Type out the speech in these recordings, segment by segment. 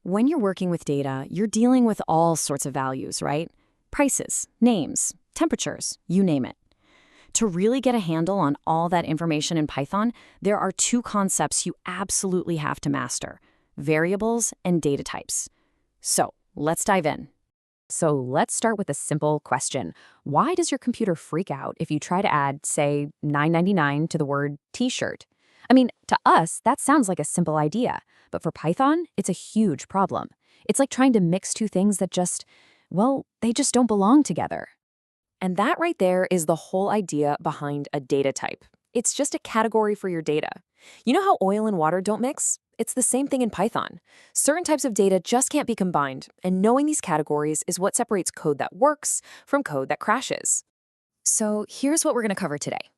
When you're working with data, you're dealing with all sorts of values, right? Prices, names, temperatures, you name it. To really get a handle on all that information in Python, there are two concepts you absolutely have to master: variables and data types. So let's dive in. So let's start with a simple question. Why does your computer freak out if you try to add, say, $9.99 to the word t-shirt? I mean, to us, that sounds like a simple idea, but for Python, it's a huge problem. It's like trying to mix two things that they just don't belong together. And that right there is the whole idea behind a data type. It's just a category for your data. You know how oil and water don't mix? It's the same thing in Python. Certain types of data just can't be combined, and knowing these categories is what separates code that works from code that crashes. So here's what we're going to cover today.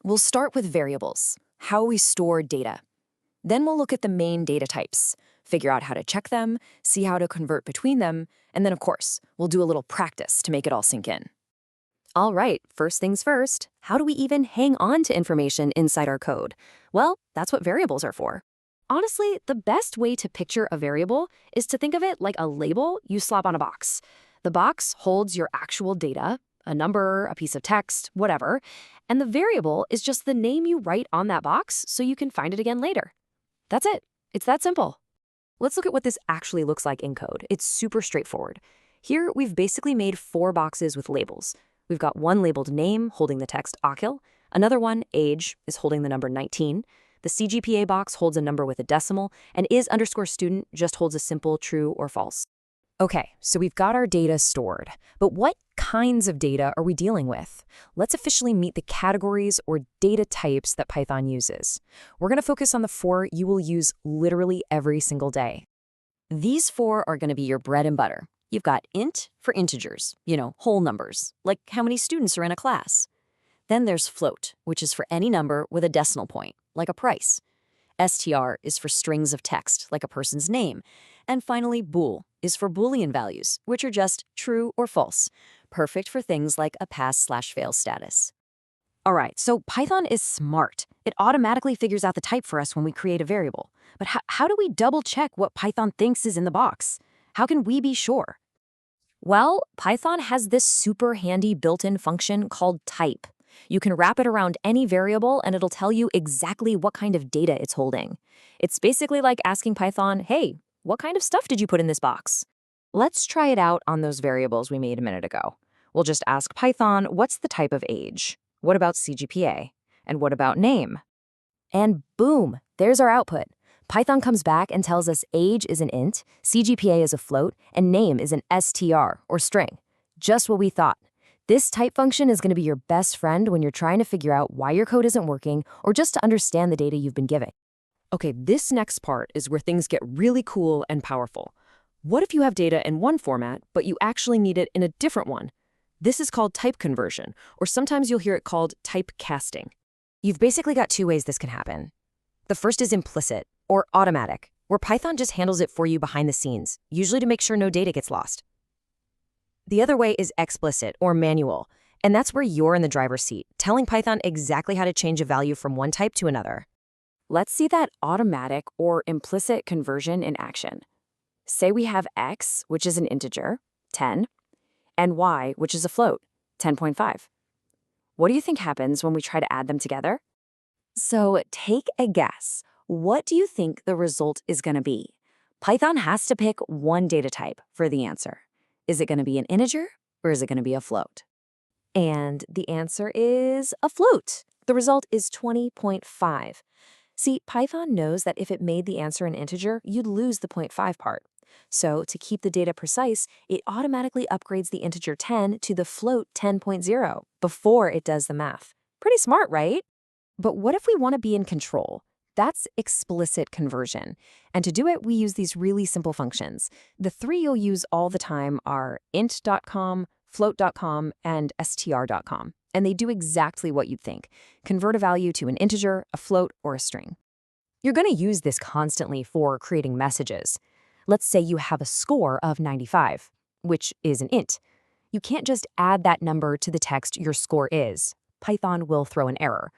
We'll start with variables, how we store data. Then we'll look at the main data types, figure out how to check them, see how to convert between them, and then, of course, we'll do a little practice to make it all sink in. All right, first things first, how do we even hang on to information inside our code? Well, that's what variables are for. Honestly, the best way to picture a variable is to think of it like a label you slap on a box. The box holds your actual data, a number, a piece of text, whatever, and the variable is just the name you write on that box so you can find it again later. That's it. It's that simple. Let's look at what this actually looks like in code. It's super straightforward. Here, we've basically made 4 boxes with labels. We've got one labeled name, holding the text Akil. Another one, age, is holding the number 19. The CGPA box holds a number with a decimal, and is_student just holds a simple true or false. Okay, so we've got our data stored, but what kinds of data are we dealing with? Let's officially meet the categories or data types that Python uses. We're going to focus on the 4 you will use literally every single day. These 4 are going to be your bread and butter. You've got int for integers, whole numbers, like how many students are in a class. Then there's float, which is for any number with a decimal point, like a price. str is for strings of text, like a person's name. And finally, bool is for Boolean values, which are just true or false, perfect for things like a pass/fail status. All right, so Python is smart. It automatically figures out the type for us when we create a variable. But how do we double check what Python thinks is in the box? How can we be sure? Well, Python has this super handy built-in function called type. You can wrap it around any variable and it'll tell you exactly what kind of data it's holding. It's basically like asking Python, hey, what kind of stuff did you put in this box? Let's try it out on those variables we made a minute ago. We'll just ask Python, what's the type of age? What about CGPA? And what about name? And boom, there's our output. Python comes back and tells us age is an int, CGPA is a float, and name is an str, or string. Just what we thought. This type function is going to be your best friend when you're trying to figure out why your code isn't working or just to understand the data you've been given. Okay, this next part is where things get really cool and powerful. What if you have data in one format, but you actually need it in a different one? This is called type conversion, or sometimes you'll hear it called typecasting. You've basically got 2 ways this can happen. The first is implicit, or automatic, where Python just handles it for you behind the scenes, usually to make sure no data gets lost. The other way is explicit, or manual, and that's where you're in the driver's seat, telling Python exactly how to change a value from one type to another. Let's see that automatic or implicit conversion in action. Say we have x, which is an integer, 10, and y, which is a float, 10.5. What do you think happens when we try to add them together? So take a guess. What do you think the result is going to be? Python has to pick one data type for the answer. Is it going to be an integer or is it going to be a float? And the answer is a float. The result is 20.5. See, Python knows that if it made the answer an integer, you'd lose the 0.5 part. So to keep the data precise, it automatically upgrades the integer 10 to the float 10.0 before it does the math. Pretty smart, right? But what if we want to be in control? That's explicit conversion. And to do it, we use these really simple functions. The 3 you'll use all the time are int.com, float.com, and str.com. And they do exactly what you'd think. Convert a value to an integer, a float, or a string. You're going to use this constantly for creating messages. Let's say you have a score of 95, which is an int. You can't just add that number to the text your score is. Python will throw an error.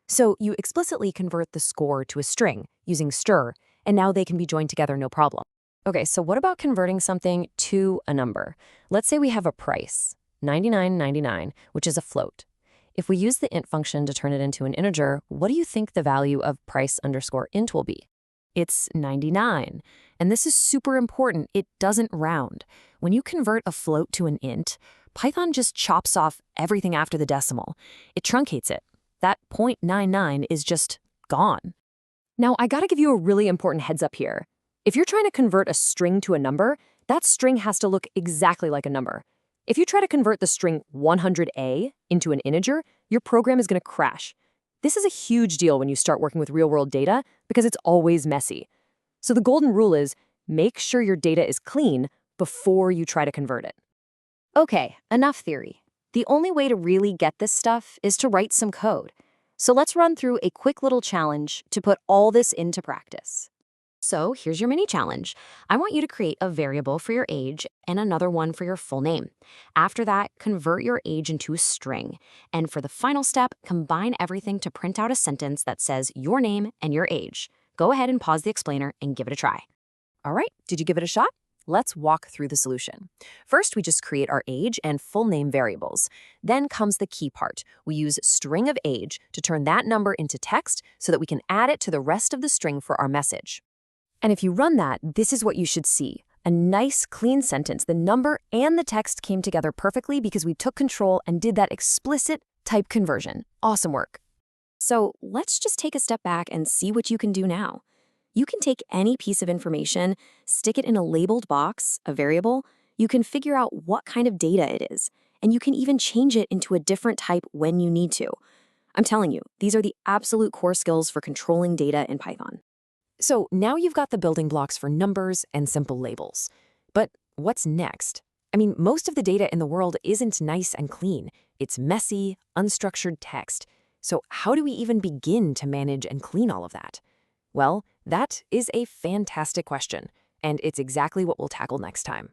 So you explicitly convert the score to a string using str, and now they can be joined together no problem. Okay, so what about converting something to a number? Let's say we have a price, 99.99, which is a float. If we use the int function to turn it into an integer, what do you think the value of price underscore int will be? It's 99. And this is super important. It doesn't round. When you convert a float to an int, Python just chops off everything after the decimal. It truncates it. That 0.99 is just gone. Now, I gotta give you a really important heads up here. If you're trying to convert a string to a number, that string has to look exactly like a number. If you try to convert the string 100a into an integer, your program is gonna crash. This is a huge deal when you start working with real-world data because it's always messy. So the golden rule is make sure your data is clean before you try to convert it. Okay, enough theory. The only way to really get this stuff is to write some code. So let's run through a quick little challenge to put all this into practice. So here's your mini challenge. I want you to create a variable for your age and another one for your full name. After that, convert your age into a string. And for the final step, combine everything to print out a sentence that says your name and your age. Go ahead and pause the explainer and give it a try. All right, did you give it a shot? Let's walk through the solution. First, we just create our age and full name variables. Then comes the key part. We use string of age to turn that number into text so that we can add it to the rest of the string for our message. And if you run that, this is what you should see. A nice, clean sentence. The number and the text came together perfectly because we took control and did that explicit type conversion. Awesome work. So let's just take a step back and see what you can do now. You can take any piece of information, stick it in a labeled box, a variable. You can figure out what kind of data it is, and you can even change it into a different type when you need to. I'm telling you, these are the absolute core skills for controlling data in Python. So now you've got the building blocks for numbers and simple labels. But what's next? I mean, most of the data in the world isn't nice and clean. It's messy, unstructured text. So how do we even begin to manage and clean all of that? Well, that is a fantastic question, and it's exactly what we'll tackle next time.